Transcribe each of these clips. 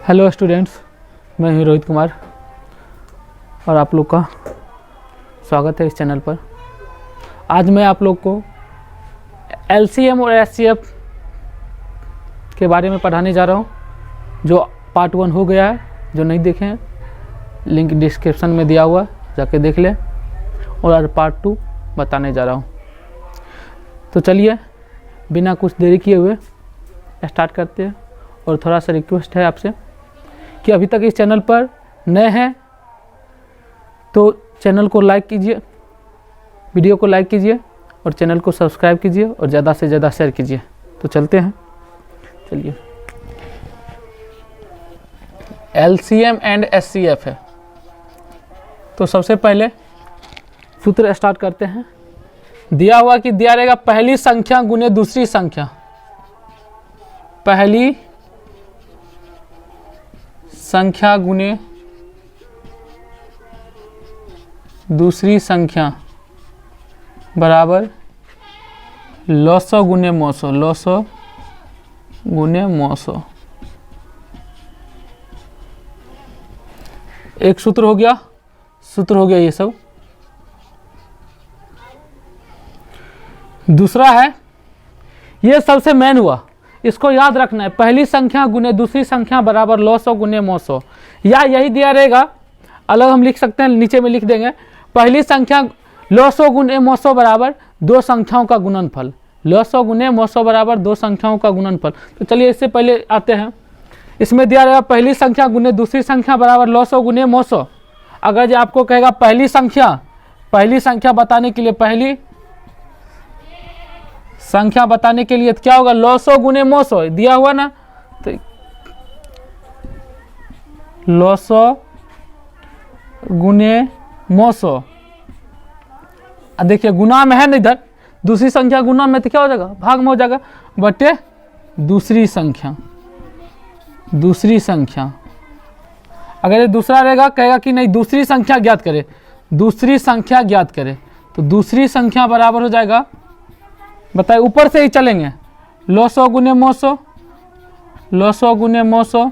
Hello students, मैं हूं रोहित कुमार और आप लोग का स्वागत है इस चैनल पर। आज मैं आप लोग को एलसीएम और एचसीएफ के बारे में पढ़ाने जा रहा हूं, जो पार्ट 1 हो गया है। जो नहीं देखे हैं लिंक डिस्क्रिप्शन में दिया हुआ है, जाके देख लें। और आज पार्ट 2 बताने जा रहा हूं। तो चलिए बिना कुछ देरी किए हुए स्टार्ट करते हैं। और थोड़ा सा रिक्वेस्ट है आपसे कि अभी तक इस चैनल पर नए हैं तो चैनल को लाइक कीजिए, वीडियो को लाइक कीजिए और चैनल को सब्सक्राइब कीजिए और ज़्यादा से ज़्यादा शेयर कीजिए। तो चलते हैं, चलिए। एलसीएम एंड एचसीएफ है, तो सबसे पहले सूत्र स्टार्ट करते हैं। दिया हुआ कि दिया रहेगा पहली संख्या गुने दूसरी संख्या, पहली संख्या गुने दूसरी संख्या बराबर लॉसो गुने मोसो, लॉसो गुने मोसो। एक सूत्र हो गया, ये सब। दूसरा है, ये सबसे मेन हुआ, इसको याद रखना है। पहली संख्या गुने दूसरी संख्या बराबर लॉसो गुने मोसो, या यही दिया रहेगा, अलग हम लिख सकते हैं, नीचे में लिख देंगे। पहली संख्या लॉसो गुने मोसो बराबर दो संख्याओं का गुणनफल, लॉसो गुने मोसो बराबर दो संख्याओं का गुणनफल। तो चलिए इससे पहले आते हैं। इसमें दिया रहेगा पहली संख्या गुने दूसरी संख्या बराबर लॉसो गुने मोसो। अगर जो आपको कहेगा पहली संख्या बताने के लिए, पहली संख्या बताने के लिए तो क्या होगा, लॉसो गुने मोसो दिया हुआ ना, तो लॉसो गुने मोसो। देखिए गुना में है ना, इधर दूसरी संख्या गुना में तो क्या हो जाएगा, भाग में हो जाएगा, बटे दूसरी संख्या। अगर ये दूसरा रहेगा, कहेगा कि नहीं दूसरी संख्या ज्ञात करे, तो दूसरी संख्या बराबर हो जाएगा, बताइए ऊपर से ही चलेंगे, लॉसो गुने मोसो।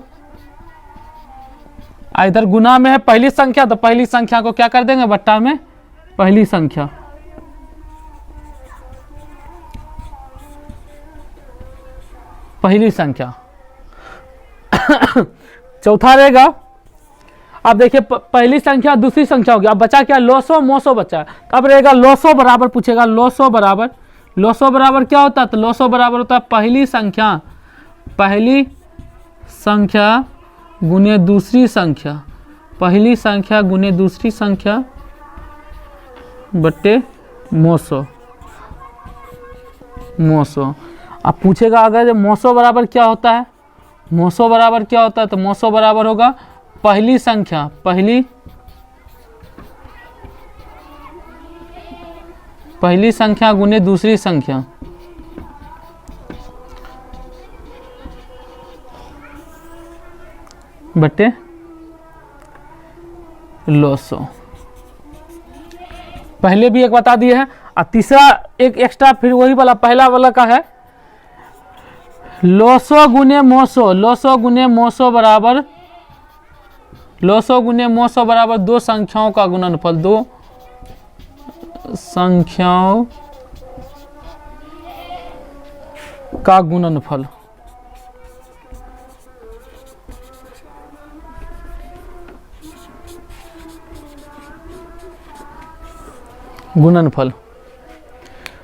इधर गुना में है पहली संख्या, तो पहली संख्या को क्या कर देंगे, बट्टा में पहली संख्या। चौथा रहेगा, अब देखिए पहली संख्या दूसरी संख्या हो गया, अब बचा क्या, लॉसो मोसो बचा। अब रहेगा लॉसो बराबर, पूछेगा लॉसो बराबर क्या होता है, तो लॉसो बराबर होता है पहली संख्या गुने दूसरी संख्या, बट्टे मोसो। अब पूछेगा अगर मोसो बराबर क्या होता है, तो मोसो बराबर होगा पहली संख्या गुने दूसरी संख्या, बटे लॉसो। पहले भी एक बता दिए हैं, और तीसरा एक एक्स्ट्रा फिर वही वाला पहला वाला का है, लॉसो गुने मोसो बराबर दो संख्याओं का गुणनफल, दो संख्याओं का गुणनफल।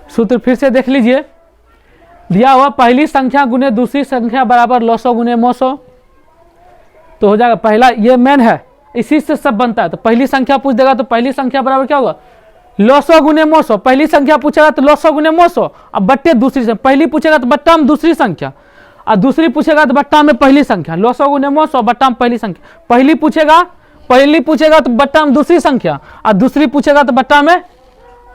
सूत्र फिर से देख लीजिए। दिया हुआ पहली संख्या गुने दूसरी संख्या बराबर लॉसो गुने मोसो, तो हो जाएगा पहला, ये मेन है, इसी से सब बनता है। तो पहली संख्या पूछ देगा, तो पहली संख्या बराबर क्या होगा, लॉसो गुने मोसो। पहली संख्या पूछेगा तो लॉसो गुने मोसो, अब बट्टे दूसरी संख्या। पहली पूछेगा तो बट्टा में दूसरी संख्या, और दूसरी पूछेगा तो बट्टा में पहली संख्या, लॉसो गुने मोसो बट्टा में पहली संख्या। पहली पूछेगा तो बट्टा में दूसरी संख्या, और दूसरी पूछेगा तो बट्टा में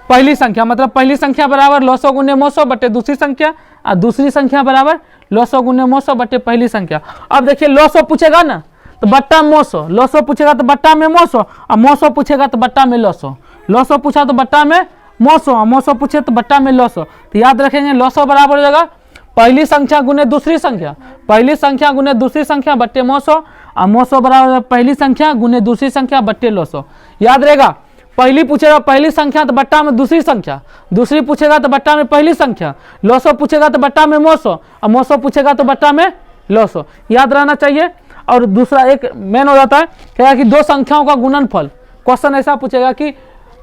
पहली संख्या, मतलब पहली संख्या बराबर लॉसो गुने मोसो बट्टे दूसरी संख्या, और दूसरी संख्या बराबर लॉसो गुने मोसो बट्टे पहली संख्या। अब देखिए लॉसो पूछेगा ना तो बट्टा में मोसो, लॉसो पूछेगा तो बट्टा में मोसो, और मोसो पूछेगा तो बट्टा में लॉसो। लॉसो पूछा तो बट्टा में मोसो, और मोसो पूछे तो बट्टा में लॉसो। तो याद रखेंगे लॉसो बराबर हो जाएगा पहली संख्या गुने दूसरी संख्या, पहली संख्या गुने दूसरी संख्या बट्टे 900, और 900 बराबर पहली संख्या गुने दूसरी संख्या बट्टे 900। याद रहेगा, पहली पूछेगा पहली संख्या तो बट्टा में दूसरी संख्या, दूसरी पूछेगा तो बट्टा में पहली संख्या, 900 पूछेगा तो बट्टा में 900, और 900 पूछेगा तो बट्टा में 900। याद रहना चाहिए। और दूसरा एक मेन हो जाता है क्या कि दो संख्याओं का गुणनफल। क्वेश्चन ऐसा पूछेगा कि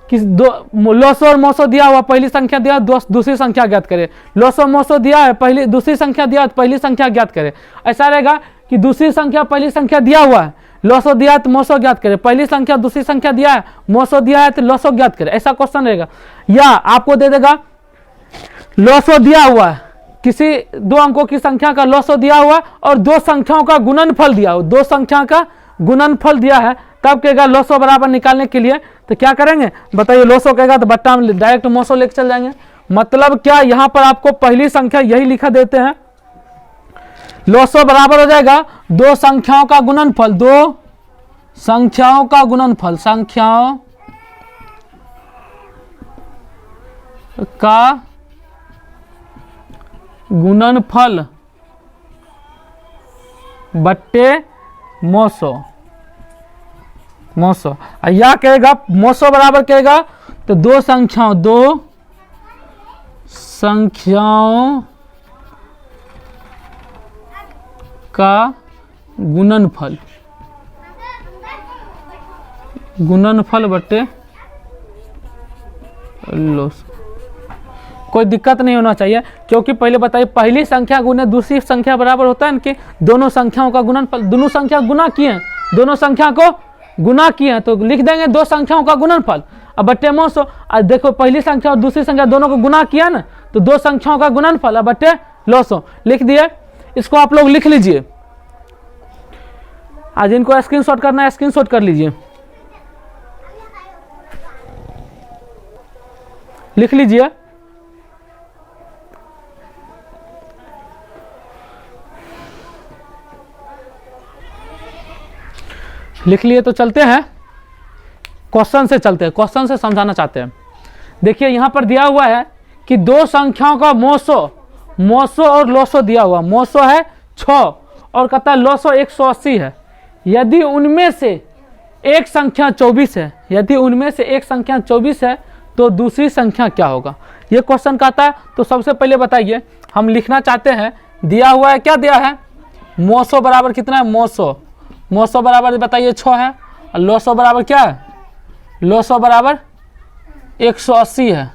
900 और 900 दिया हुआ, पहली संख्या दिया दूसरी संख्या ज्ञात करे, 900 900 दिया है, पहली दूसरी संख्या दिया पहली संख्या ज्ञात करे। ऐसा रहेगा कि दूसरी संख्या पहली संख्या दिया हुआ है, 900 दिया है तो 900 ज्ञात करे, पहली संख्या दूसरी संख्या दिया है 900 दिया है तो 900 ज्ञात करे। ऐसा क्वेश्चन रहेगा। या आपको दे देगा 900 दिया हुआ है, किसी दो अंकों की संख्या का 900 दिया हुआ और दो संख्याओं का गुणनफल दिया हुआ, दो संख्या का गुणनफल दिया है, तब कहेगा 900 बराबर निकालने के लिए तो क्या करेंगे बताइए। 900 कहेगा तो बट्टा में डायरेक्ट 900 लेके चल जाएंगे। मतलब क्या, यहां पर आपको पहली संख्या यही लिखा देते हैं, 900 बराबर हो जाएगा दो संख्याओं का गुणनफल, दो संख्याओं का गुणनफल, संख्याओं का गुणनफल बट्टे 900। या कहेगा 900 बराबर कहेगा तो दो संख्याओं का गुणनफल बट्टे 900। कोई दिक्कत नहीं होना चाहिए, क्योंकि पहले बताइए पहली संख्या गुने दूसरी संख्या बराबर होता है कि दोनों संख्याओं का गुणनफल, दोनों संख्या गुना किए हैं, दोनों संख्या को गुना किए हैं तो लिख देंगे दो संख्याओं का गुणनफल। अब बट्टे 900, आज देखो पहली संख्या और दूसरी संख्या दोनों को गुना किया ना, तो दो संख्याओं का गुणनफल अब बट्टे 900 लिख दिए। इसको आप लोग लिख लीजिए, आज इनको स्क्रीनशॉट करना है स्क्रीनशॉट कर लीजिए, लिख लीजिए। लिख लिए तो चलते हैं क्वेश्चन से, चलते हैं क्वेश्चन से समझाना चाहते हैं। देखिए यहां पर दिया हुआ है कि दो संख्याओं का 900 और 900 दिया हुआ, 900 है 6 और कहता है 900 180 है। यदि उनमें से एक संख्या 24 है, यदि उनमें से एक संख्या 24 है तो दूसरी संख्या क्या होगा, ये क्वेश्चन कहता है। तो सबसे पहले बताइए हम लिखना चाहते हैं, दिया हुआ है क्या दिया है 900 बराबर कितना है 900 बराबर बताइए 6 है, और 900 बराबर क्या है 900 बराबर 180 है।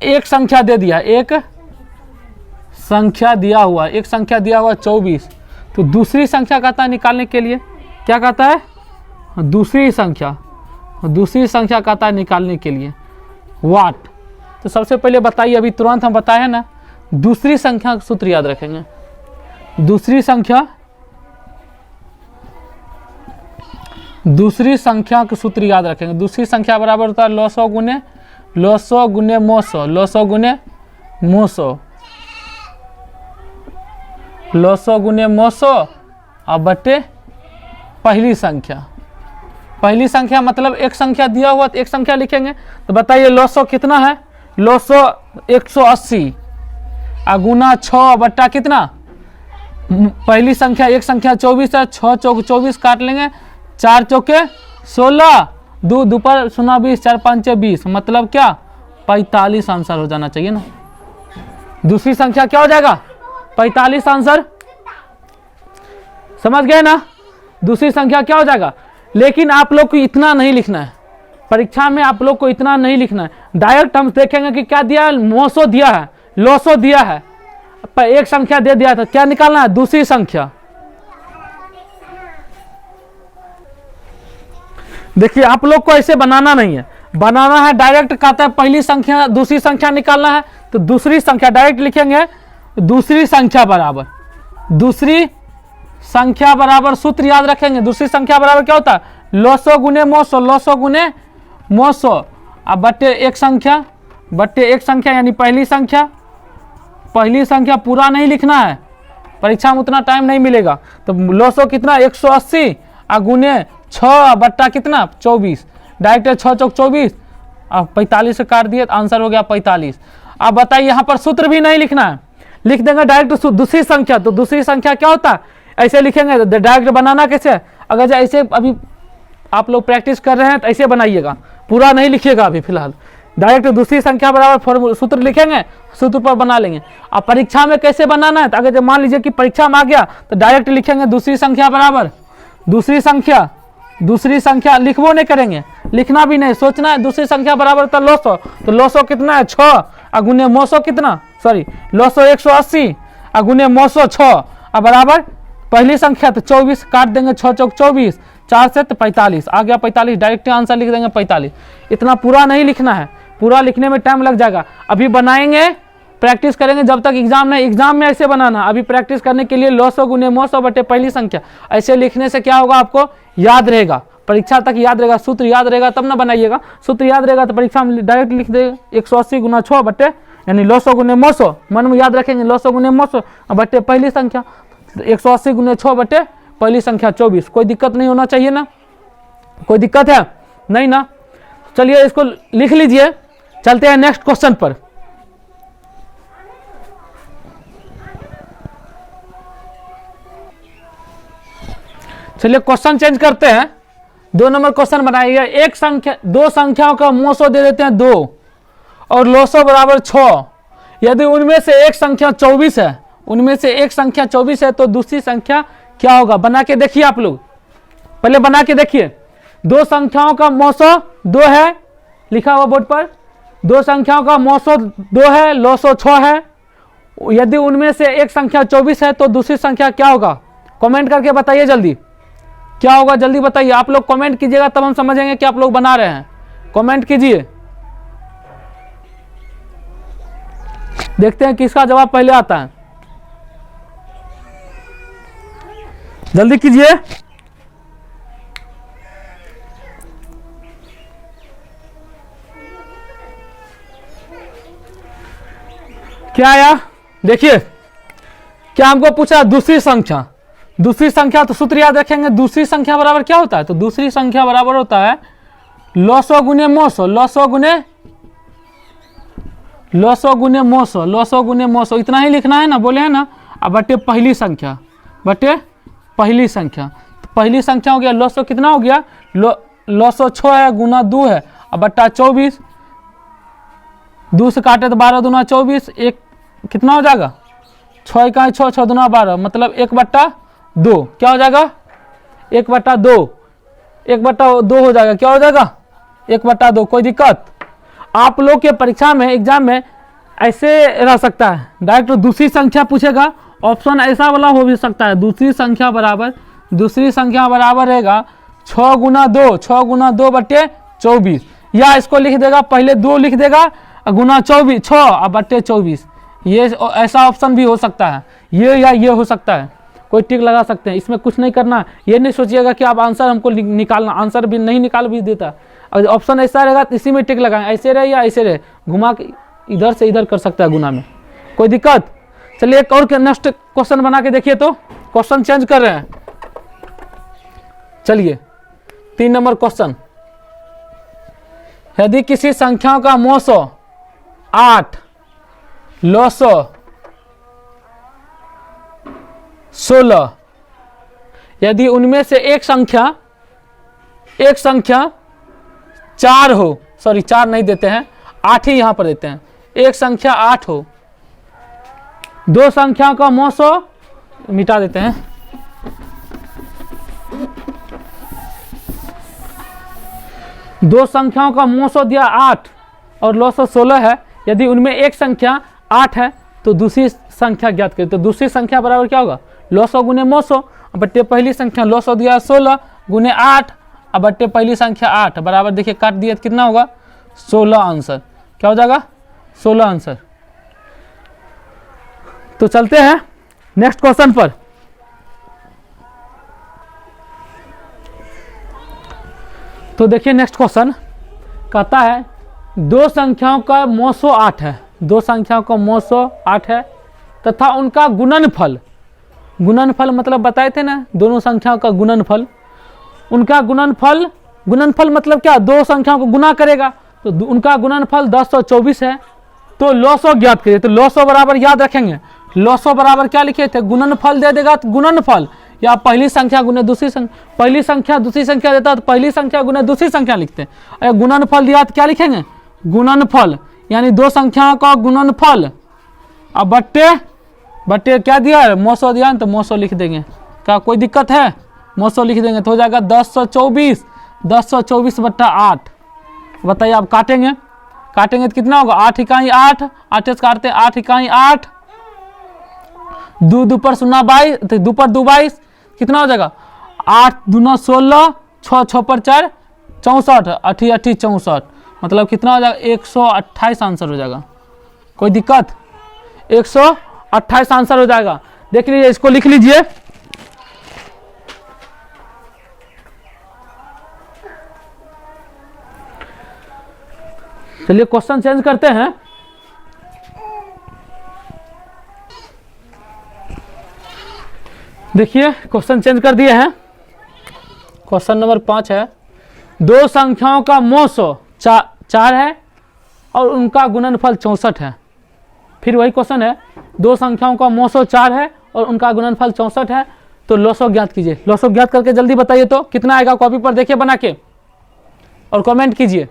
एक संख्या दे दिया, एक संख्या दिया हुआ, एक संख्या दिया हुआ 24, तो दूसरी संख्या कहता है निकालने के लिए, क्या कहता है दूसरी संख्या कहता है निकालने के लिए वाट। तो सबसे पहले बताइए, अभी तुरंत हम बताए ना, दूसरी संख्या का सूत्र याद रखेंगे। दूसरी संख्या का सूत्र याद रखेंगे। दूसरी संख्या बराबर होता है 900 गुने 900 गुने 900, 900 गुने 900, 900 गुने 900 और बट्टे पहली संख्या। पहली संख्या मतलब एक संख्या दिया हुआ तो एक संख्या लिखेंगे। तो बताइए 900 कितना है 900 180 गुना 6 बट्टा कितना, पहली संख्या एक संख्या 24 है, 6 चौक 24 काट लेंगे, 4 चौके 16, 2 दोपहर 0 20, 4 5 20, मतलब क्या 45 आंसर हो जाना चाहिए ना। दूसरी संख्या क्या हो जाएगा 45 आंसर, समझ गए ना। दूसरी संख्या क्या हो जाएगा। लेकिन आप लोग को इतना नहीं लिखना है, परीक्षा में आप लोग को इतना नहीं लिखना है। डायरेक्ट हम देखेंगे कि क्या दिया है 900 दिया है, 900 दिया है, पर एक संख्या दे दिया था, क्या निकालना है दूसरी संख्या। देखिए आप लोग को ऐसे बनाना नहीं है, बनाना है डायरेक्ट कहता है पहली संख्या दूसरी संख्या निकालना है, तो दूसरी संख्या डायरेक्ट लिखेंगे। दूसरी संख्या बराबर सूत्र याद रखेंगे। दूसरी संख्या बराबर क्या होता है 900 गुने 900, 900 गुने 900 अब बट्टे एक संख्या यानी पहली संख्या पूरा नहीं लिखना है, परीक्षा में उतना टाइम नहीं मिलेगा। तो 900 कितना 180 गुने 6 बट्टा कितना 24, डायरेक्ट 6 चौक 24 अब 45 से काट दिए तो आंसर हो गया 45। अब बताइए यहाँ पर सूत्र भी नहीं लिखना है, लिख देंगे डायरेक्ट दूसरी संख्या। तो दूसरी संख्या क्या होता है, ऐसे लिखेंगे। डायरेक्ट बनाना कैसे, अगर जो ऐसे अभी आप लोग प्रैक्टिस कर रहे हैं तो ऐसे बनाइएगा, पूरा नहीं लिखिएगा अभी फिलहाल। डायरेक्ट दूसरी संख्या बराबर फॉर्मूला सूत्र लिखेंगे, सूत्र पर बना लेंगे। अब परीक्षा में कैसे बनाना है, तो अगर जब मान लीजिए कि परीक्षा में आ गया तो डायरेक्ट लिखेंगे दूसरी संख्या बराबर दूसरी संख्या लिखबो नहीं करेंगे, लिखना भी नहीं, सोचना है दूसरी संख्या बराबर था लॉसो। तो लॉसो कितना है 6 अगुने मोसो कितना, सॉरी लॉसो 180 अगुने मोसो 6 अब बराबर पहली संख्या तो 24, काट देंगे 6 चौक 24, 4 से तो 45 आ गया 45, डायरेक्ट आंसर लिख देंगे 45। इतना पूरा नहीं लिखना है, पूरा लिखने में टाइम लग जाएगा। अभी बनाएंगे, प्रैक्टिस करेंगे जब तक एग्जाम नहीं, एग्जाम में ऐसे बनाना। अभी प्रैक्टिस करने के लिए लॉसो गुने मोसो बटे पहली संख्या, ऐसे लिखने से क्या होगा, आपको याद रहेगा, परीक्षा तक याद रहेगा, सूत्र याद रहेगा तब ना बनाइएगा। सूत्र याद रहेगा तो परीक्षा में डायरेक्ट लिख देगा 180 गुना 6 बटे यानी लॉसो गुने मोसो, मन में याद रखेंगे लॉसो गुने मोसो बटे पहली संख्या 180 गुने 6 बटे पहली संख्या 24। कोई दिक्कत नहीं होना चाहिए ना, कोई दिक्कत है नहीं ना। चलिए इसको लिख लीजिए, चलते हैं नेक्स्ट क्वेश्चन पर। चलिए क्वेश्चन चेंज करते हैं, 2 नंबर क्वेश्चन बनाइए। एक संख्या, दो संख्याओं का मोसो दे देते हैं 2 और लोसो बराबर 6। यदि उनमें से एक संख्या 24 है, उनमें से एक संख्या 24 है तो दूसरी संख्या क्या होगा। बना के देखिए, आप लोग पहले बना के देखिए। दो संख्याओं का मोसो 2 है, लिखा हुआ बोर्ड पर, दो संख्याओं का मोसो 2 है, लोसो 6 है। यदि उनमें से एक संख्या 24 है तो दूसरी संख्या क्या होगा। कमेंट करके बताइए जल्दी, क्या होगा जल्दी बताइए। आप लोग कमेंट कीजिएगा तब हम समझेंगे कि आप लोग बना रहे हैं। कमेंट कीजिए, देखते हैं किसका जवाब पहले आता है। जल्दी कीजिए। क्या आया देखिए, क्या हमको पूछा दूसरी संख्या। दूसरी संख्या तो सूत्र याद रखेंगे, दूसरी संख्या बराबर क्या होता है, तो दूसरी संख्या बराबर होता है लॉसो गुने मोसो, लॉसो गुने मोसो, लॉसो गुने मोसो, इतना ही लिखना है ना, बोले हैं ना। अब बटे पहली संख्या, बटे पहली संख्या, तो पहली संख्या हो गया लॉसो कितना हो गया, लॉसो 6 है गुना 2 है, अब बट्टा 24, 2 से काटे तो 12 दूना 24, एक कितना हो जाएगा 6 का 6, 6 दूना 12, मतलब 1/2 क्या हो जाएगा 1/2, 1/2 हो जाएगा, क्या हो जाएगा 1/2। कोई दिक्कत। आप लोग के परीक्षा में एग्जाम में ऐसे रह सकता है, डायरेक्ट दूसरी संख्या पूछेगा, ऑप्शन ऐसा वाला हो भी सकता है, दूसरी संख्या बराबर रहेगा 6 गुना 2, 6 गुना 2 बटे 24, या इसको लिख देगा पहले 2 लिख देगा गुना 24 6 और बटे 24, ये ऐसा ऑप्शन भी हो सकता है, ये या ये हो सकता है, कोई टिक लगा सकते हैं। इसमें कुछ नहीं करना, ये नहीं सोचिएगा कि आप आंसर हमको निकालना, आंसर भी नहीं निकाल भी देता। और ऑप्शन ऐसा रहेगा तो इसी में टिक लगाएं, ऐसे रहे या ऐसे रहे, घुमा के इधर से इधर कर सकता है गुना में, कोई दिक्कत। चलिए एक और नेक्स्ट क्वेश्चन बना के देखिए, तो क्वेश्चन चेंज कर रहे हैं। चलिए 3 नंबर क्वेश्चन, यदि किसी संख्याओं का मोसो 8, लॉसो 16, यदि उनमें से एक संख्या 4 हो, सॉरी 4 नहीं देते हैं, 8 ही यहां पर देते हैं, एक संख्या 8 हो, दो संख्याओं का मोसो मिटा देते हैं, दो संख्याओं का मोसो दिया 8 और लॉसो 16 है, यदि उनमें एक संख्या 8 है तो दूसरी संख्या ज्ञात करें। तो दूसरी संख्या बराबर क्या होगा, लॉसो गुने मोसो बट्टे पहली संख्या, लॉसो दिया 16 गुने 8 अब बट्टे पहली संख्या 8 बराबर, देखिए काट दिया तो कितना होगा 16 आंसर, क्या हो जाएगा 16 आंसर। तो चलते हैं नेक्स्ट क्वेश्चन पर। तो देखिए नेक्स्ट क्वेश्चन कहता है दो संख्याओं का मोसो 8 है, दो संख्याओं का मोसो 8 है तथा उनका गुणनफल, गुणनफल मतलब बताए थे ना, दोनों संख्याओं का गुणनफल, उनका गुणनफल, गुणनफल मतलब क्या, दो संख्याओं को गुना करेगा, तो उनका गुणनफल 1024 है। तो लॉसो ज्ञात करिए, तो लॉसो बराबर याद रखेंगे, लॉसो बराबर क्या लिखे थे, गुणनफल दे देगा तो गुणनफल, या पहली संख्या गुने दूसरी संख्या, पहली संख्या दूसरी संख्या देता तो पहली संख्या गुने दूसरी संख्या लिखते हैं। अगर गुणनफल दिया तो क्या लिखेंगे, गुणनफल, यानी दो संख्याओं का गुणनफल। अब बट्टे, बट्टे क्या दिया है, मोसो दिया है तो मोसो लिख देंगे। क्या कोई दिक्कत है, मोसो लिख देंगे तो हो जाएगा 1024, 1024 बट्टा 8। बताइए आप काटेंगे, काटेंगे तो कितना होगा, 8 इकाई 8, 8 से काटते हैं 8 इकाई 8, 2 2 पर 0 22, तो 2 पर 2 22, कितना हो जाएगा 8 दूना 16, 6 6 पर 4 64, 8 8 64, मतलब कितना हो जाएगा 128 आंसर हो जाएगा। कोई दिक्कत, 128 आंसर हो जाएगा। देख लीजिए, इसको लिख लीजिए। चलिए क्वेश्चन चेंज करते हैं। देखिए क्वेश्चन चेंज कर दिए हैं। क्वेश्चन नंबर 5 है, दो संख्याओं का मोसो 4 है और उनका गुणनफल 64 है। फिर वही क्वेश्चन है, दो संख्याओं का मोसो 4 है और उनका गुणनफल 64 है, तो लॉसो ज्ञात कीजिए। लॉसो ज्ञात करके जल्दी बताइए तो कितना आएगा, कॉपी पर देखिए बना के और कमेंट कीजिए।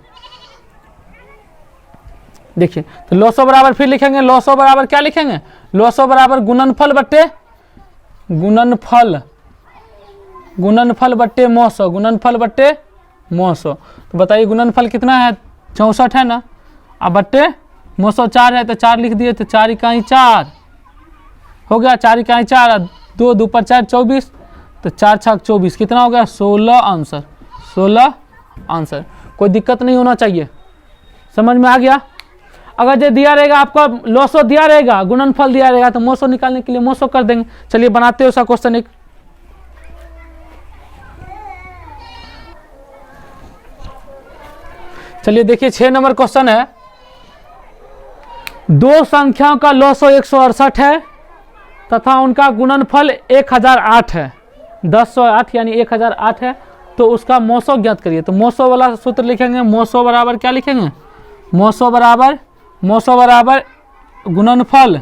देखिए तो लॉसो बराबर फिर लिखेंगे, लॉसो बराबर क्या लिखेंगे, लॉसो बराबर गुणनफल बट्टे गुणनफल, गुणनफल बट्टे मोसो, गुणनफल बट्टे मोसो। तो बताइए गुणनफल कितना है, 64 है ना, अब बट्टे मोसो 4 है तो 4 लिख दिए, तो 4 इकाई 4 हो गया, 4 इकाई 4, 2 2 पर 4 24, तो 4 6 24, कितना हो गया 16 आंसर, 16 आंसर। कोई दिक्कत नहीं होना चाहिए, समझ में आ गया। अगर जो दिया रहेगा आपका लॉसो दिया रहेगा, गुणनफल दिया रहेगा, तो मोसो निकालने के लिए मोसो कर देंगे। चलिए बनाते हैं उसका क्वेश्चन एक। चलिए देखिए 6 नंबर क्वेश्चन है, दो संख्याओं का लॉसो 168 है तथा उनका गुणनफल 1008 है, 1008 यानी 1008 है, तो उसका मोसो ज्ञात करिए। तो मोसो वाला सूत्र लिखेंगे, मोसो बराबर क्या लिखेंगे, मोसो बराबर गुणनफल,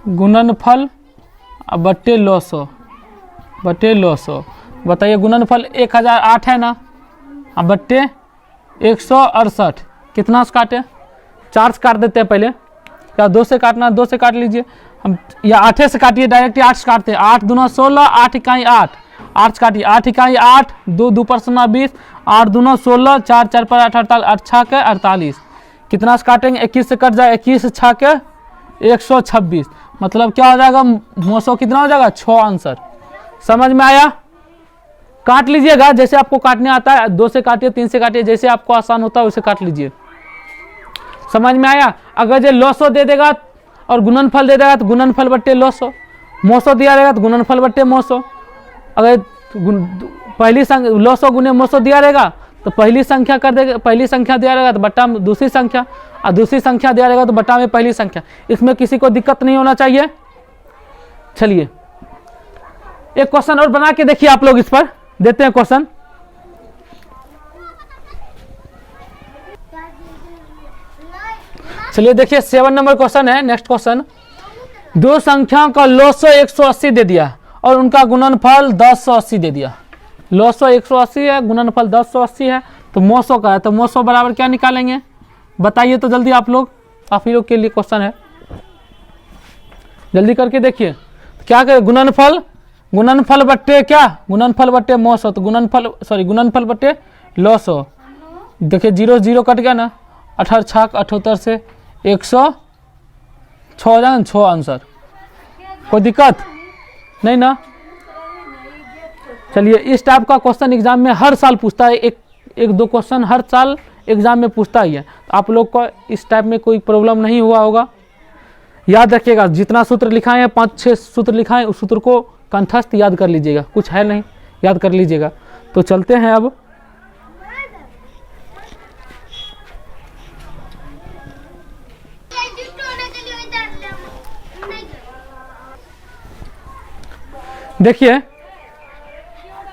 गुणनफल बट्टे लॉसो, बट्टे लॉसो। बताइए गुणनफल 1008 है ना, अब बट्टे 168, कितना से काटे, 4 से काट देते हैं पहले, क्या 2 से काटना, 2 से काट लीजिए हम, या 8 से काटिए, डायरेक्ट 8 से काटते हैं, 8 दूना 16, 8 इकाई 8, 8 से काटिए, 8 इकाई 8, 2 2 पर 0 20, 8 दूना 16, 4 4 पर 8 48, 8 6 के 48, कितना से काटेंगे, 21 से कट जाए, 21 से 6 के 126, मतलब क्या हो जाएगा, मोसो कितना हो जाएगा 6 आंसर। समझ में आया, काट लीजिएगा जैसे आपको काटने आता है, 2 से काटिए, 3 से काटिए, जैसे आपको आसान होता है वैसे काट लीजिए। समझ में आया। अगर जो लॉसो दे देगा और गुणनफल दे देगा तो गुणनफल बट्टे लॉसो, मोसो दिया रहेगा तो गुणनफल बट्टे मोसो। अगर पहली संख्या लॉसो गुने मोसो दिया रहेगा तो पहली संख्या कर देगा, पहली संख्या दिया रहेगा तो बट्टा में दूसरी संख्या, और दूसरी संख्या दिया रहेगा तो बट्टा में पहली संख्या। इसमें किसी को दिक्कत नहीं होना चाहिए। चलिए एक क्वेश्चन और बना के देखिए आप लोग, इस पर देते हैं क्वेश्चन। चलिए देखिए 7 नंबर क्वेश्चन है, नेक्स्ट क्वेश्चन, दो संख्याओं का लॉसो 180 दे दिया और उनका गुणनफल 1080 दे दिया। लॉसो 180 है, गुणनफल 1080 है, तो मोसो का है, तो मोसो बराबर क्या निकालेंगे बताइए तो जल्दी आप लोग, आप ही लोग के लिए क्वेश्चन है, जल्दी करके देखिए। क्या करें, गुणनफल, गुणनफल बट्टे क्या, गुणनफल बट्टे मोसो, तो गुणनफल सॉरी गुणनफल बट्टे लॉसो। देखिए 0 0 कट गया ना, 18 6 78 से 106 हो जाएगा, 6 आंसर। कोई दिक्कत नहीं ना। चलिए इस टाइप का क्वेश्चन एग्जाम में हर साल पूछता है, एक दो क्वेश्चन हर साल एग्जाम में पूछता ही है। आप लोग को इस टाइप में कोई प्रॉब्लम नहीं हुआ होगा। याद रखिएगा, जितना सूत्र लिखा है 5-6 सूत्र लिखा है, उस सूत्र को कंठस्थ याद कर लीजिएगा, कुछ है नहीं, याद कर लीजिएगा। तो चलते हैं अब, देखिए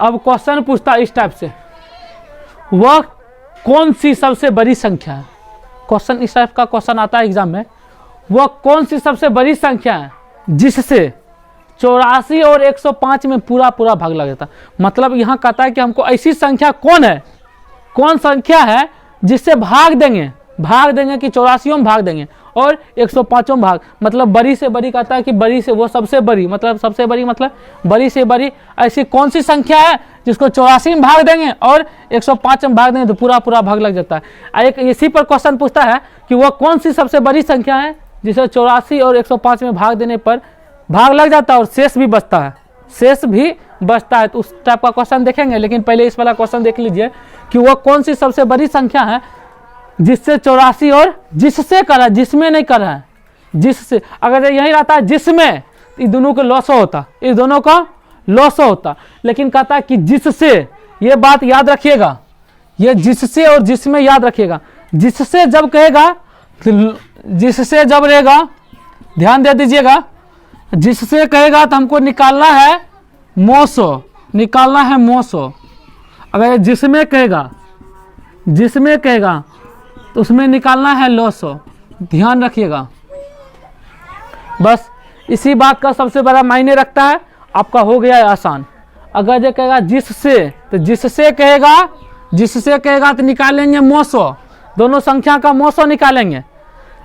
अब क्वेश्चन पूछता है इस टाइप से, वह कौन सी सबसे बड़ी संख्या है। क्वेश्चन इस टाइप का क्वेश्चन आता है एग्जाम में, वह कौन सी सबसे बड़ी संख्या है जिससे 84 और 105 में पूरा पूरा भाग लग जाता। मतलब यहाँ कहता है कि हमको ऐसी संख्या कौन संख्या है जिससे भाग देंगे कि 84 में भाग देंगे और 105 में भाग, मतलब बड़ी से बड़ी कहता है कि बड़ी से वो सबसे बड़ी, मतलब सबसे बड़ी मतलब बड़ी से बड़ी ऐसी कौन सी संख्या है जिसको 84 में भाग देंगे और 105 में भाग देंगे तो पूरा पूरा भाग लग जाता है। एक इसी पर क्वेश्चन पूछता है कि वह कौन सी सबसे बड़ी संख्या है जिसे 84 और 105 में भाग देने पर भाग लग जाता है और शेष भी बचता है, तो उस टाइप का क्वेश्चन देखेंगे। लेकिन पहले इस वाला क्वेश्चन देख लीजिए कि वह कौन सी सबसे बड़ी संख्या है जिससे 84 और जिससे करा, जिसमें नहीं करा है, जिससे अगर यही रहता है जिसमें, इन दोनों को लॉस होता, इस दोनों का लॉस होता। लेकिन कहता है कि जिससे, ये बात याद रखिएगा, ये जिससे और जिसमें याद रखिएगा। जिससे जब कहेगा, जिससे जब रहेगा, ध्यान दे दीजिएगा, जिससे कहेगा तो हमको निकालना है मोसो, निकालना है मोसो। अगर जिसमें कहेगा तो उसमें निकालना है लॉसो, ध्यान रखिएगा। बस इसी बात का सबसे बड़ा मायने रखता है, आपका हो गया है आसान। अगर जो कहेगा जिससे, तो जिससे कहेगा तो निकालेंगे मोसो, दोनों संख्या का मोसो निकालेंगे।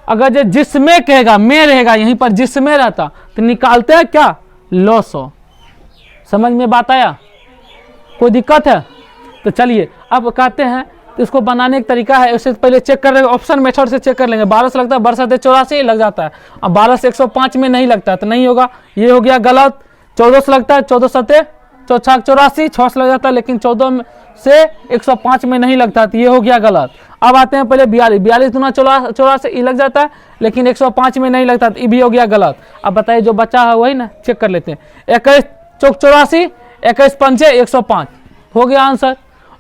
अगर जो जिसमें कहेगा, में रहेगा यहीं पर, जिसमें रहता तो निकालते हैं क्या, लॉसो। समझ में बात आया, कोई दिक्कत है? तो चलिए अब कहते हैं, तो इसको बनाने का तरीका है, उससे पहले चेक कर लेंगे, ऑप्शन मेथड से चेक कर लेंगे। 12 से लगता है, 12 से 84 लग जाता है। अब 12 से 105 में नहीं लगता तो नहीं होगा, ये हो गया गलत। 14 से लगता है, 14 सते 84, 6 से लग जाता है, लेकिन 14 से 105 में नहीं लगता तो ये हो गया गलत। अब आते हैं पहले 42 दूना 84 लग जाता है, लेकिन 105 में नहीं लगता तो ये भी हो गया गलत। अब बताइए जो बचा है वही ना, चेक कर लेते हैं। 21 चौक 84, 21 पंचे 105 हो गया आंसर।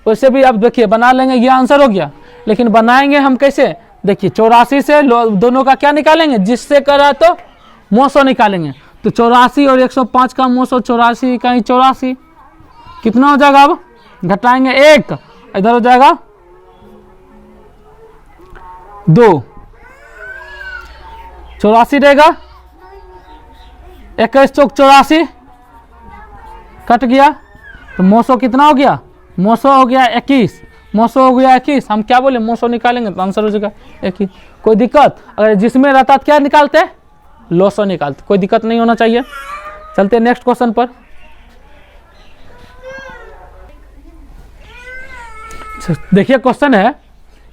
वैसे भी आप देखिए बना लेंगे, ये आंसर हो गया। लेकिन बनाएंगे हम कैसे, देखिए 84 से दोनों का क्या निकालेंगे, जिससे करा तो मोसो निकालेंगे। तो 84 और 105 का मोसो 84 का ही 84, कितना हो जाएगा, अब घटाएंगे 1, इधर हो जाएगा 2, 84 रहेगा, 21 चौक 84 कट गया, तो मोसो कितना हो गया, मोसो हो गया 21, मोसो हो गया 21। हम क्या बोले, मोसो निकालेंगे तो आंसर हो जाएगा 21। कोई दिक्कत? अगर जिसमें रहता तो क्या निकालते, लॉसो निकालते, कोई दिक्कत नहीं होना चाहिए। चलते हैं नेक्स्ट क्वेश्चन पर। देखिए क्वेश्चन है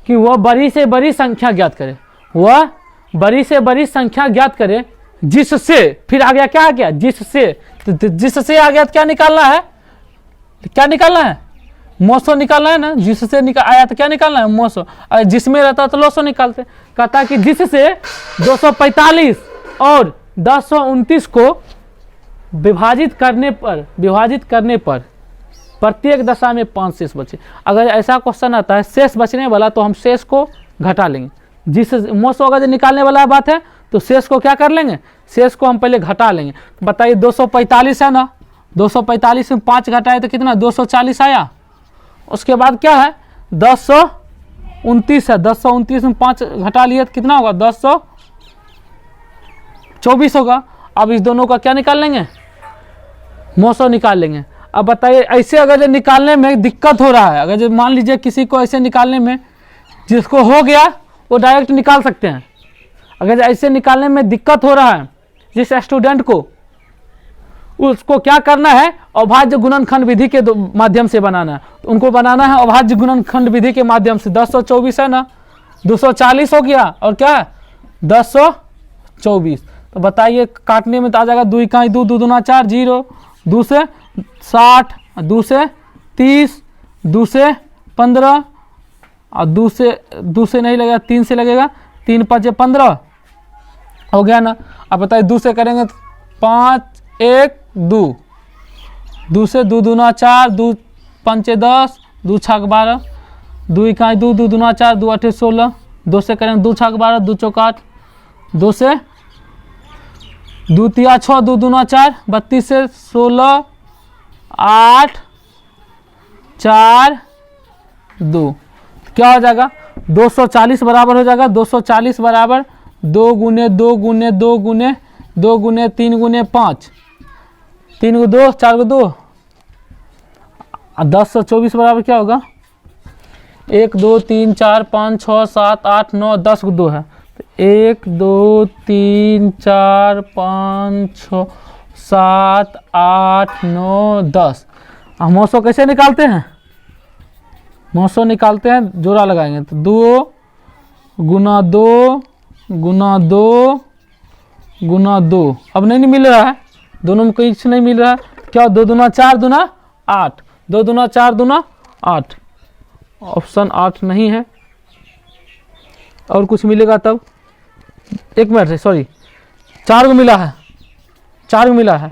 कि वह बड़ी से बड़ी संख्या ज्ञात करे, वह बड़ी से बड़ी संख्या ज्ञात करे जिससे, फिर आ गया क्या आ गया, जिससे, तो जिससे आ गया तो क्या निकालना है, क्या निकालना है, मोसो निकालना है ना। जिससे आया तो क्या निकालना है, मोसो। अगर जिसमें रहता तो लॉसो निकालते। कहता कि जिससे 245 और 1029 को विभाजित करने पर प्रत्येक दशा में 5 शेष बचे। अगर ऐसा क्वेश्चन आता है शेष बचने वाला तो हम शेष को घटा लेंगे। जिस मोसो अगर निकालने वाला बात है तो शेष को क्या कर लेंगे, शेष को हम पहले घटा लेंगे। बताइए 245 है ना, 245 में 5 घटाए तो कितना, 240 आया। उसके बाद क्या है, 1029 है, 1029 में 5 घटा लिए तो कितना होगा, 1024 होगा। अब इस दोनों का क्या निकाल लेंगे, मोसो निकाल लेंगे। अब बताइए ऐसे अगर निकालने में दिक्कत हो रहा है, अगर जो मान लीजिए किसी को ऐसे निकालने में, जिसको हो गया वो डायरेक्ट निकाल सकते हैं। अगर ऐसे निकालने में दिक्कत हो रहा है जिस स्टूडेंट को, उसको क्या करना है, अभाज्य गुणनखंड विधि के माध्यम से बनाना है। तो उनको बनाना है अभाज्य गुणनखंड विधि के माध्यम से। 1024 है ना, 240 हो गया और क्या है 1024। तो बताइए काटने में तो आ जाएगा 2 इकाई 2, 2 दूना 4, 0, 2 से 60, 2 से 30, 2 से 15 और 2 से नहीं लगेगा, 3 से लगेगा, 3 5 15 हो गया ना। अब बताइए 2 से करेंगे तो 5 1 2, 2 से 2 दूना 4, 2 5 10, 2 6 12, 2 इकाई 2, 2 दूना 4, 2 8 16, 2 से करेंगे 2 6 12, 2 चौक 8, 2 से 2 तिया 6, 2 दूना 4, 32 से 16 8 4 2, क्या हो जाएगा 240 बराबर हो जाएगा, 240 बराबर 2 गुने 2 गुने 2 गुने 2 गुने 3 गुने 5, 3 को 2 4 को 2, 10 और 24 बराबर क्या होगा? 1 2 3 4 5 6 7 8 9 10 को 2 है, 1 2 3 4 5 6 7 8 9 10। हम मौसो कैसे निकालते हैं? मौसो निकालते हैं, जोड़ा लगाएंगे तो 2 गुना 2 गुना 2 गुना 2। अब नहीं मिल रहा है, दोनों में कुछ नहीं मिल रहा है, क्या 2 दूना 4 दूना 8, 2 दूना 4 दूना 8, ऑप्शन 8 नहीं है। और कुछ मिलेगा तब, 1 मिनट से, सॉरी 4 को मिला है, 4 को मिला है,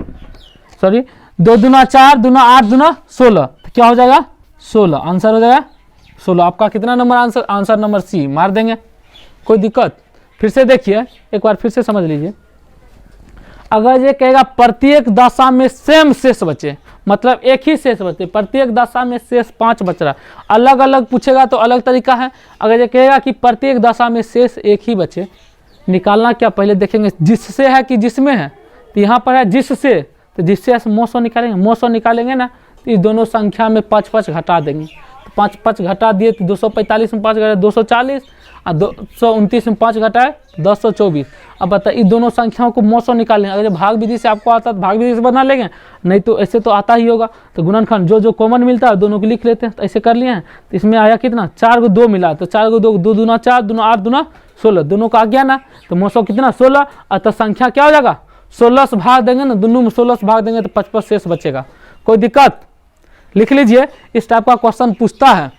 सॉरी 2 दूना 4 दूना 8 दूना 16, तो क्या हो जाएगा? 16, आंसर हो जाएगा 16। आपका कितना number answer? Answer number C मार देंगे, कोई दिक्कत? फिर से देखिए, एक बार फिर से समझ लीजिए। अगर ये कहेगा प्रत्येक दशा में सेम शेष बचे, मतलब एक ही शेष बचे, प्रत्येक दशा में शेष 5 बच रहा, अलग अलग पूछेगा तो अलग तरीका है। अगर ये कहेगा कि प्रत्येक दशा में शेष एक ही बचे, निकालना क्या पहले देखेंगे, जिससे है कि जिसमें है। तो यहाँ पर है जिससे, तो जिससे मौसो निकालेंगे, मौसो निकालेंगे ना, तो इस दोनों संख्या में 5 घटा देंगे, तो 5 घटा दिए तो 245 में 5 घटाए 240, और 229 में 5 घटाए 1024। अब बता, इस दोनों संख्याओं को मौसो निकालेंगे। अगर भाग विधि से आपको आता है तो भाग विधि से बना लेंगे, नहीं तो ऐसे तो आता ही होगा। तो गुणनखंड जो जो कॉमन मिलता है दोनों को लिख लेते हैं, तो ऐसे कर लिए हैं। तो इसमें आया कितना? 4 को 2 मिला, तो 4 को 2 दूना 4 दूना 8 दूना 16, दोनों का आ गया ना, तो मौसो कितना? 16। अतः संख्या क्या हो जाएगा? 16 से भाग देंगे ना, दोनों में 16 से भाग देंगे तो 55 शेष बचेगा। कोई दिक्कत? लिख लीजिए, इस टाइप का क्वेश्चन पूछता है।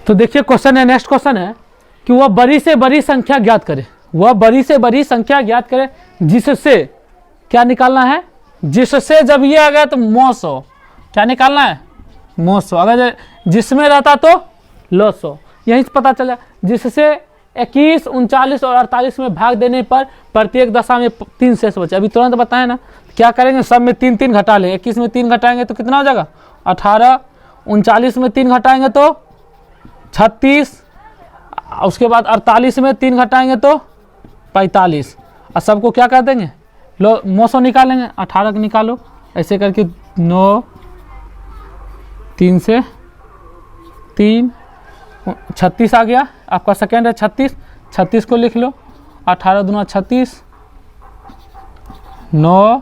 तो देखिए क्वेश्चन है, नेक्स्ट क्वेश्चन है कि वह बड़ी से बड़ी संख्या ज्ञात करे, वह बड़ी से बड़ी संख्या ज्ञात करे जिससे क्या निकालना है? जिससे जब ये आ गया तो मौसो, क्या निकालना है? मौसो। अगर जिसमें रहता तो लसो, यहीं से पता चला। जिससे 21, 39 और 48 में भाग देने पर प्रत्येक दशा में 3 शेष बचे। अभी तुरंत बताए ना, क्या करेंगे? सब में 3 घटा लेंगे। 21 में 3 घटाएंगे तो कितना हो जाएगा? 18। 39 में 3 घटाएंगे तो 36, उसके बाद 48 में 3 घटाएंगे तो 45, और सबको क्या कर देंगे? लो मौसो निकालेंगे। 18 को निकालो, ऐसे करके 9, 3 से 3, 36 आ गया। आपका सेकेंड है 36, 36 को लिख लो। 18 दूना 36, 9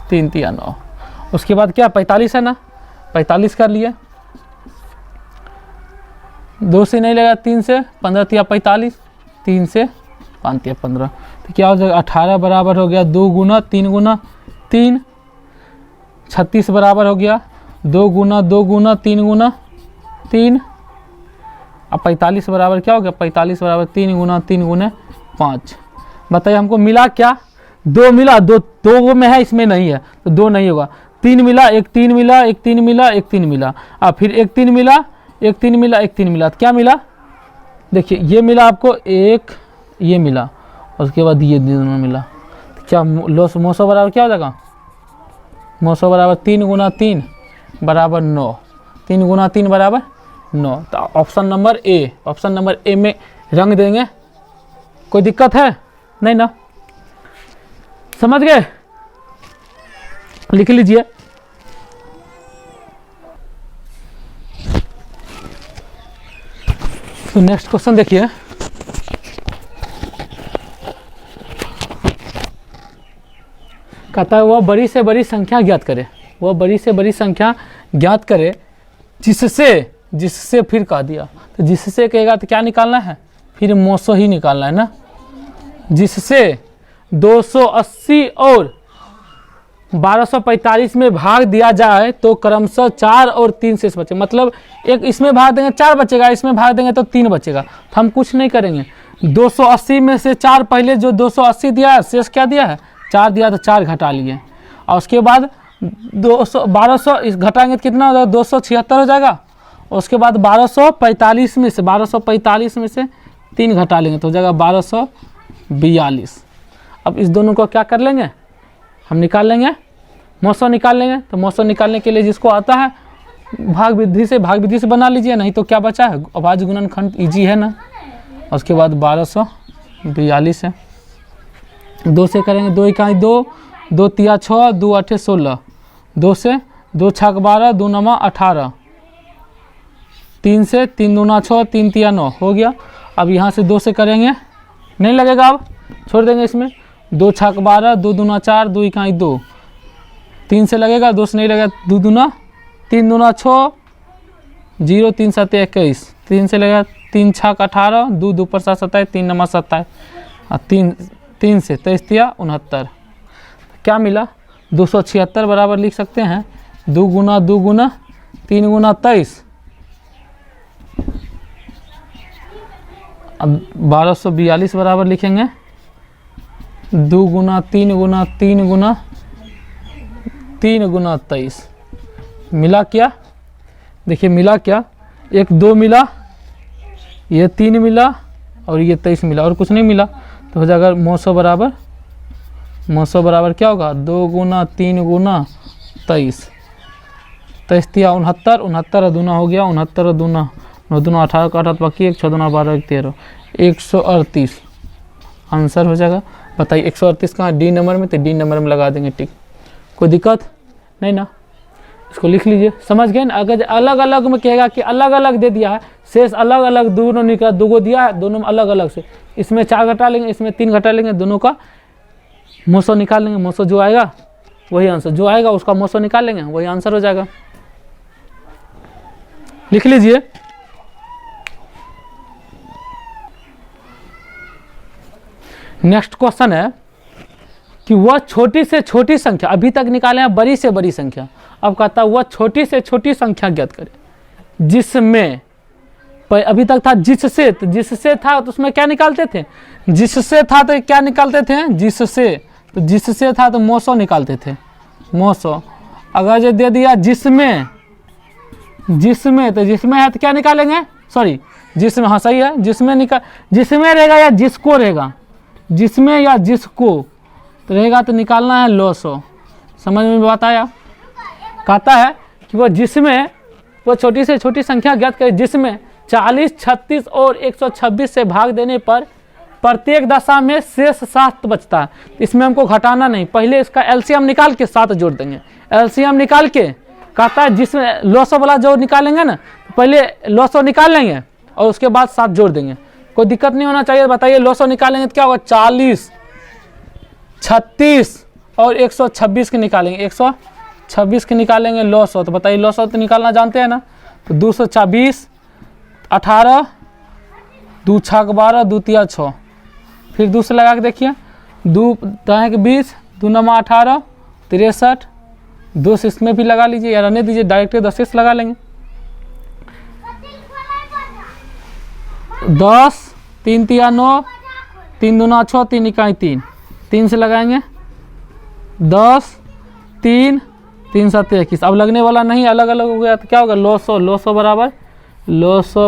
3 तिया 9। उसके बाद क्या? 45 है ना, 45 कर लिए। 2 से नहीं लगा, 3 से 15 तिया 45, 3 से 5 तिया 15, तो क्या हो जाएगा? 18 बराबर हो गया 2 गुना 3 गुना 3। 36 बराबर हो गया 2 गुना 2 गुना 3 गुना 3। अब 45 बराबर क्या हो गया? 45 बराबर 3 गुना 3 गुना 5। बताइए हमको मिला क्या? 2 मिला, 2 में है, इसमें नहीं है, तो 2 नहीं होगा। 3 मिला, 1 3 मिला, 1 3 मिला, 1 3 मिला, अब फिर 1 3 मिला, 1 3 मिला, 1 3 मिला, तो क्या मिला? देखिए ये मिला आपको 1, ये मिला, उसके बाद ये दोनों मिला, तो क्या मौसो बराबर क्या हो जाएगा? मौसो बराबर 3 गुना 3 बराबर 9, 3 गुना 3 बराबर 9। तो option number A, option number A में रंग देंगे। कोई दिक्कत है? नहीं ना, समझ गए? लिख लीजिए। तो नेक्स्ट क्वेश्चन देखिए, कहता है वह बड़ी से बड़ी संख्या ज्ञात करे, वह बड़ी से बड़ी संख्या ज्ञात करे जिससे, जिससे फिर कह दिया, तो जिससे कहेगा तो क्या निकालना है? फिर मौसो ही निकालना है ना। जिससे 280 और 1245 में भाग दिया जाए तो क्रमशः 4 और 3 शेष बचे। मतलब एक इसमें भाग देंगे 4 बचेगा, इसमें भाग देंगे तो 3 बचेगा। तो हम कुछ नहीं करेंगे, 280 में से 4 पहले जो 280 दिया है, शेष क्या दिया है? 4 दिया, तो 4 घटा लिए, और उसके बाद 1200 घटाएंगे तो कितना हो जाएगा? 276 हो जाएगा। उसके बाद 1245 में से 3 घटा लेंगे तो हो जाएगा 1242। अब इस दोनों को क्या कर लेंगे? हम निकाल लेंगे मौसो निकाल लेंगे। तो मौसो निकालने के लिए जिसको आता है भाग विधि से बना लीजिए, नहीं तो क्या बचा है, अभाज्य गुणनखंड इजी है ना। उसके बाद 1242 है, 2 से करेंगे, 2 इकाई 2, 2 तिया 6, 2 8 16, 2 से 2 छक 12, 2 9 18, 3 से 3 दूना 6, 3 तिया 9 हो गया। अब यहाँ से 2 से करेंगे, नहीं लगेगा, अब छोड़ देंगे इसमें। 2 छक 12, 2 दूना 4, 2 इकाई 2, 3 से लगेगा, 2 से नहीं लगेगा, 2 दूना 3 दूना 6, 0 3 7 21, 3 से लगेगा, 3 छक 18, 2 2 पर 7 27, 3 9 27, और 3 से 23 तिया 69। क्या मिला, 276 बराबर लिख सकते हैं 2 गुना 2 गुना 3 गुना 23। अब 1242 बराबर लिखेंगे 2 गुना 3 गुना 3 गुना 3 गुना 23। मिला क्या, देखिए मिला क्या, 1 2 मिला, ये 3 मिला और ये 23 मिला और कुछ नहीं मिला। तो हो जाएगा 900 बराबर क्या होगा, 2 गुना 3 गुना 23, 23 तिया 69, 69 दूना हो गया, 69 दूना 9 दूना 18 का 18 बाकी 1 6 दूना 12 1 13, 138 आंसर हो जाएगा। बताइए 138 कहाँ, डी नंबर में, तो डी नंबर में लगा देंगे टिक। कोई दिक्कत नहीं ना, इसको लिख लीजिए, समझ गए ना। अगर अलग अलग में कहेगा कि अलग अलग दे दिया है, शेष अलग अलग दोनों निकला, 2 को दिया है, दोनों में अलग अलग से, इसमें 4 घटा लेंगे, इसमें 3 घटा लेंगे, दोनों का मोसो निकाल लेंगे, मोसो जो आएगा वही आंसर, जो आएगा उसका मोसो निकाल लेंगे, वही आंसर हो जाएगा। लिख लीजिए, नेक्स्ट क्वेश्चन है कि वह छोटी से छोटी संख्या, अभी तक निकाले हैं बड़ी से बड़ी संख्या, अब कहता है वह छोटी से छोटी संख्या ज्ञात करें जिसमें, अभी तक था जिससे, तो जिससे था तो उसमें क्या निकालते थे, जिससे था तो क्या निकालते थे, जिससे, तो जिससे था तो मोसो निकालते थे, मोसो। अगर जो दे दिया जिसमें, जिसमें तो जिसमें है तो क्या निकालेंगे, सॉरी जिसमें, हाँ सही है, जिसमें जिसमें रहेगा या जिसको रहेगा, जिसमें या जिसको तो रहेगा तो निकालना है लोसो। समझ में बात आया। कहता है कि वो जिसमें, वो छोटी से छोटी संख्या ज्ञात करे जिसमें 40, 36 और 126 से भाग देने पर प्रत्येक दशा में शेष 7 बचता है। इसमें हमको घटाना नहीं, पहले इसका एलसीएम निकाल के 7 जोड़ देंगे। एलसीएम निकाल के कहता है जिसमें लोसो वाला जो निकालेंगे ना, पहले लोसो निकाल लेंगे और उसके बाद 7 जोड़ देंगे, कोई दिक्कत नहीं होना चाहिए। बताइए लोसो निकालेंगे तो क्या होगा, 40, 36 और 126 के निकालेंगे, 126 के निकालेंगे लोसो। तो बताइए लोसो तो निकालना जानते हैं ना, तो 224, 18, 2 छक 12, 2 तिया 6, फिर 2 से लगा के देखिए, 2 दाएँ के 20, 2 9 18, 63, 2 से इसमें भी लगा लीजिए या रहने दीजिए, डायरेक्ट 10 से लगा लेंगे। 10, 3 तिया 9, 3 दूना 6, 3 इकाई 3, 3 से लगाएंगे, 10, 3, 3 7 21। अब लगने वाला नहीं, अलग अलग हो गया तो क्या होगा, लोसो, लोसो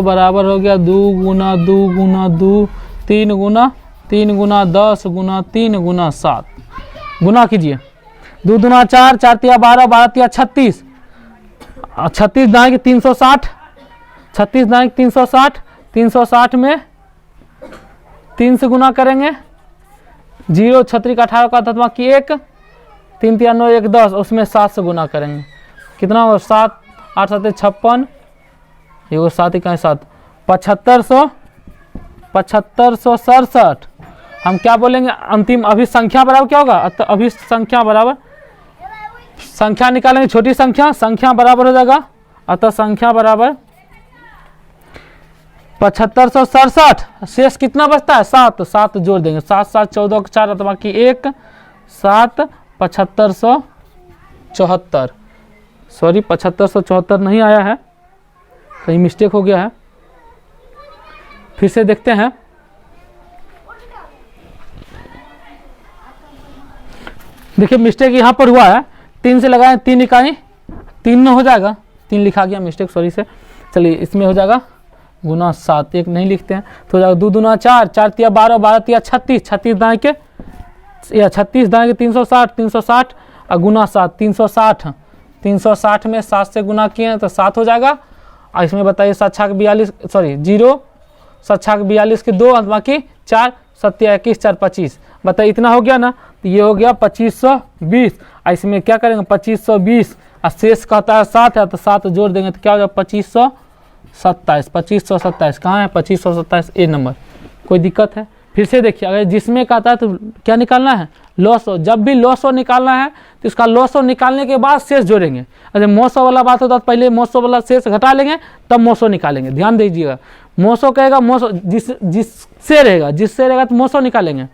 बराबर हो गया 2 गुना 2 गुना 2, 3 गुना 3 गुना 10 गुना 3 गुना 7। गुना कीजिए, 2 दूना 4, 4 तिया 12, 12 तिया 36, 36 दाएँ 360, 36 दाएँ 360, 360 में 3 से गुना करेंगे, 0 छत्री का 18 का तत्वा की 1, 3 तिया 9 1 10, उसमें 7 से गुना करेंगे, कितना होगा 7, 8 7 56, ये वो 7 इकाई 7, 7567। हम क्या बोलेंगे अंतिम अभिसंख्या बराबर क्या होगा, अभिसंख्या बराबर संख्या निकालेंगे, छोटी संख्या, संख्या बराबर हो जाएगा, अतः संख्या बराबर 7567। शेष कितना बचता है, 7, 7 जोड़ देंगे, 7 7 14 4 तो बाकी 1, 7 7574, सॉरी 7574 नहीं आया है, कहीं मिस्टेक हो गया है, फिर से देखते हैं। देखिए मिस्टेक यहाँ पर हुआ है, 3 से लगाए 3 इकाई 3 में हो जाएगा, 3 लिखा गया मिस्टेक सॉरी से। चलिए इसमें हो जाएगा गुना 7, 1 नहीं लिखते हैं तो हो जाएगा 2 दूना 4, 4 तिया 12, 12 तिया 36, 36 दाएँ के या 36 दाएँ के 360, 360 और गुना 7 360, 360 में 7 से गुना किए तो 7 हो जाएगा। और इसमें बताइए 7 छक 42, सॉरी 0, 7 छक 42 के 2 बाकी 4, 7 21 4 25, बताइए इतना हो गया ना। तो ये हो गया 2520। और इसमें क्या करेंगे 2520 और शेष कहता है 7 है तो 7 जोड़ देंगे तो क्या हो जाएगा 2527। 2527 कहाँ है 2527 ए नंबर। कोई दिक्कत है? फिर से देखिए, अगर जिसमें कहता है तो क्या निकालना है लॉसो। जब भी लॉसो निकालना है तो इसका लॉसो निकालने के बाद शेष जोड़ेंगे। अगर मोसो वाला बात होता है तो पहले मोसो वाला शेष घटा लेंगे तब मोसो निकालेंगे। ध्यान दीजिएगा, मोसो कहेगा मोसो जिससे रहेगा तो मोसो निकालेंगे,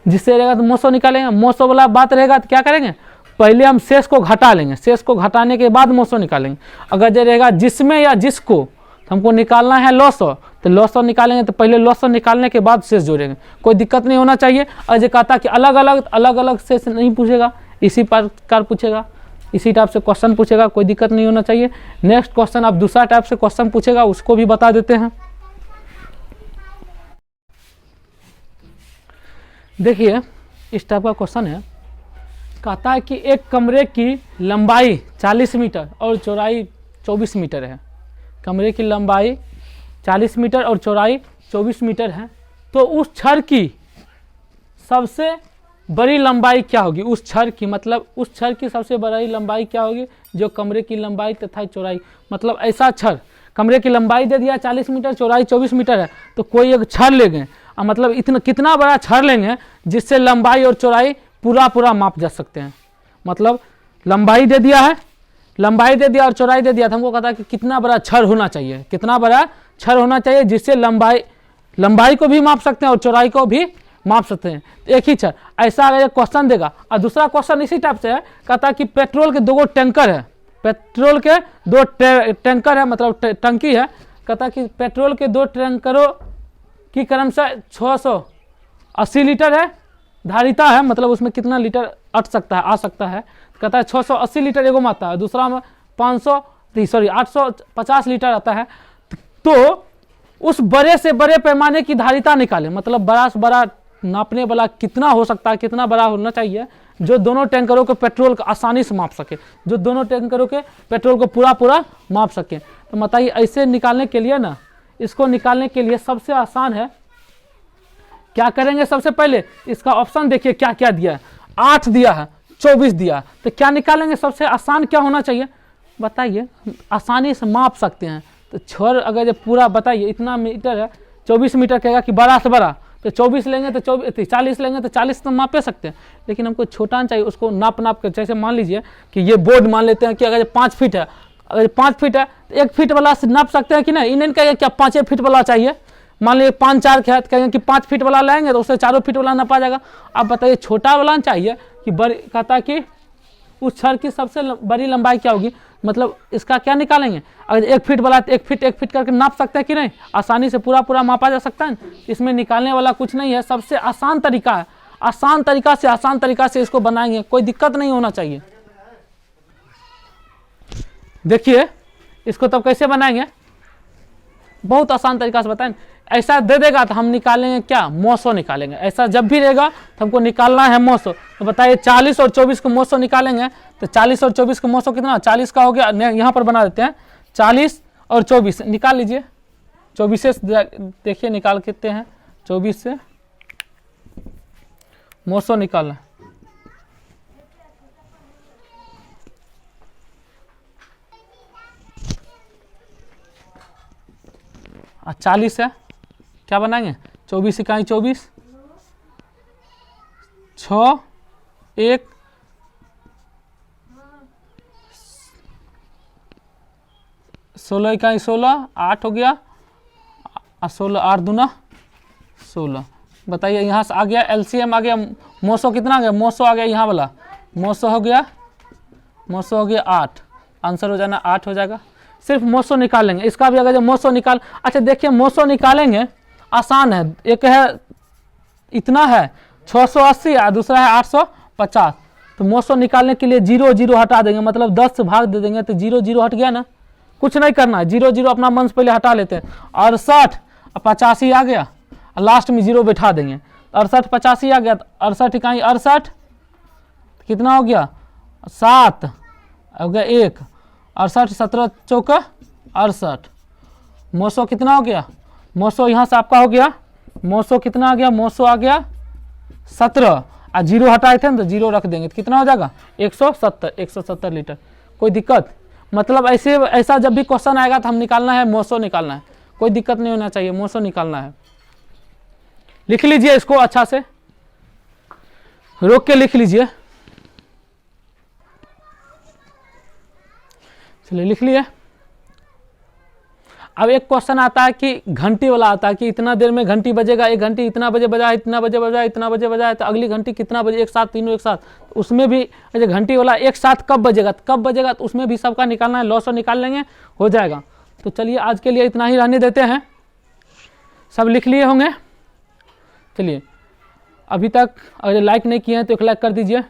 जिससे रहेगा तो मोसो निकालेंगे। मोसो वाला बात रहेगा तो क्या करेंगे पहले हम शेष को घटा लेंगे, शेष को घटाने के बाद मोसो निकालेंगे। अगर जो रहेगा जिसमें या जिसको तो हमको निकालना है लॉसो, तो लॉसो निकालेंगे तो पहले लॉसो निकालने के बाद शेष जोड़ेंगे। कोई दिक्कत नहीं होना चाहिए। और जो कहता कि अलग अलग शेष नहीं पूछेगा, इसी प्रकार पूछेगा, इसी टाइप से क्वेश्चन पूछेगा, कोई दिक्कत नहीं होना चाहिए। नेक्स्ट क्वेश्चन अब दूसरा टाइप से क्वेश्चन पूछेगा, उसको भी बता देते हैं। देखिए इस टाइप का क्वेश्चन है, कहता है कि एक कमरे की लंबाई 40 मीटर और चौड़ाई 24 मीटर है। कमरे की लंबाई 40 मीटर और चौड़ाई 24 मीटर है, तो उस छड़ की सबसे बड़ी लंबाई क्या होगी? उस छड़ की मतलब उस छड़ की सबसे बड़ी लंबाई क्या होगी जो कमरे की लंबाई तथा चौड़ाई, मतलब ऐसा छड़ कमरे की लंबाई दे दिया 40 मीटर, चौड़ाई 24 मीटर है, तो कोई एक छड़ लेंगे, मतलब इतना कितना बड़ा छड़ लेंगे जिससे लंबाई और चौड़ाई पूरा माप जा सकते हैं। मतलब लंबाई दे दिया है, लंबाई दे दिया और चौड़ाई दे दिया, तो हमको कहता है कि कितना बड़ा छड़ होना चाहिए, कितना बड़ा छड़ होना चाहिए जिससे लंबाई को भी माप सकते हैं और चौड़ाई को भी माप सकते हैं। एक ही छड़, ऐसा अगर क्वेश्चन देगा। और दूसरा क्वेश्चन इसी टाइप से है, कहता है कि पेट्रोल के 2 टैंकर है, पेट्रोल के 2 टैंकर है, मतलब टंकी है। कहता है कि पेट्रोल के 2 टैंकरों की क्रमशः 680 लीटर है, धारिता है, मतलब उसमें कितना लीटर अट सकता है, आ सकता है। कहता है 680 लीटर एगो में आता है, दूसरा में 850 लीटर आता है। तो उस बड़े से बड़े पैमाने की धारिता निकाले, मतलब बड़ा से बड़ा नापने वाला कितना हो सकता है, कितना बड़ा होना चाहिए जो दोनों टैंकरों के पेट्रोल को आसानी से माप सके, जो दोनों टैंकरों के पेट्रोल को पूरा माप सके। तो बताइए ऐसे निकालने के लिए ना, इसको निकालने के लिए सबसे आसान है, क्या करेंगे सबसे पहले इसका ऑप्शन देखिए क्या क्या दिया है, 8 दिया है, 24 दिया है, तो क्या निकालेंगे सबसे आसान क्या होना चाहिए बताइए, आसानी से माप सकते हैं। तो छड़ अगर जो पूरा बताइए इतना मीटर है, 24 मीटर कहेगा कि बड़ा से बड़ा, तो 24 लेंगे तो 40 लेंगे तो 40 तो मापे सकते हैं, लेकिन हमको छोटा चाहिए, उसको नाप कर। जैसे मान लीजिए कि ये बोर्ड मान लेते हैं कि अगर 5 फीट है, अगर 5 फीट है तो 1 फीट वाला से नाप सकते हैं कि नहीं, इन्हें कहेंगे क्या 5 फीट वाला चाहिए, मान लीजिए 5-4 के हाथ कहेंगे कि 5 फीट वाला लाएंगे तो उससे 4 फीट वाला नापा जाएगा। अब बताइए छोटा वाला चाहिए कि बड़ी, कहता है कि उस छड़ की सबसे बड़ी लंबाई क्या होगी, मतलब इसका क्या निकालेंगे, अगर 1 फीट वाला तो 1 फीट करके नाप सकते हैं कि नहीं, आसानी से पूरा मापा जा सकता है। इसमें निकालने वाला कुछ नहीं है, सबसे आसान तरीका है, आसान तरीका से इसको बनाएंगे, कोई दिक्कत नहीं होना चाहिए। देखिए इसको तब कैसे बनाएंगे, बहुत आसान तरीका से बताएं। ऐसा दे देगा तो हम निकालेंगे क्या, मोसो निकालेंगे। ऐसा जब भी रहेगा तो हमको निकालना है मोसो। तो बताइए 40 और 24 को मोसो निकालेंगे, तो 40 और 24 को मोसो कितना, 40 का हो गया, यहाँ पर बना देते हैं 40 और 24 निकाल लीजिए। 24 से देखिए निकाल कितने हैं, 24 से मोसो निकालना, और 40 है क्या बनाएंगे, 24 इकाई 24, 6 1 16 इकाई 16, 8 हो गया, और 16 8 दूना 16। बताइए यहाँ से आ गया एलसीएम आ गया, मोसो कितना आ गया, मोसो आ गया यहाँ वाला, मोसो हो गया 8, आंसर हो जाना 8 हो जाएगा। सिर्फ मोसो निकालेंगे, इसका भी अगर जो मोसो निकाल, अच्छा देखिए मोसो निकालेंगे आसान है, एक है इतना है 680 और दूसरा है 850, तो मोसो निकालने के लिए 0 0 हटा देंगे, मतलब 10 से भाग दे देंगे तो 0 0 हट गया ना, कुछ नहीं करना है, 0 0 अपना मन से पहले हटा लेते हैं, 68 और 85 आ गया, और लास्ट में 0 बैठा देंगे, 68 85 आ गया, 68 इकाई 68 कितना हो गया 7 हो गया 1, 68 17 चौका 68, मोसो कितना हो गया, मोसो यहाँ से आपका हो गया, मोसो कितना आ गया, मोसो आ गया 17, और 0 हटाए थे ना तो 0 रख देंगे तो कितना हो जाएगा 170 लीटर। कोई दिक्कत, मतलब ऐसा जब भी क्वेश्चन आएगा तो हम निकालना है मोसो निकालना है, कोई दिक्कत नहीं होना चाहिए, मोसो निकालना है। लिख लीजिए इसको अच्छा से, रोक के लिख लीजिए। चलिए लिख लिए। अब एक क्वेश्चन आता है कि घंटी वाला आता है कि इतना देर में घंटी बजेगा, एक घंटी इतना बजे बजाए, इतना बजे बजाए, इतना बजे बजाए, तो अगली घंटी कितना बजे, एक साथ तीनों एक साथ, उसमें भी घंटी वाला एक साथ कब बजेगा तो उसमें भी सबका निकालना है, लॉसो निकाल लेंगे हो जाएगा। तो चलिए आज के लिए इतना ही रहने देते हैं, सब लिख लिए होंगे। चलिए अभी तक अगर लाइक नहीं किए हैं तो एक लाइक कर दीजिए,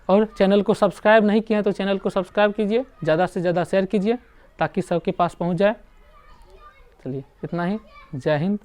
और चैनल को सब्सक्राइब नहीं किए हैं तो चैनल को सब्सक्राइब कीजिए, ज़्यादा से ज़्यादा शेयर कीजिए ताकि सबके पास पहुंच जाए। चलिए इतना ही, जय हिंद।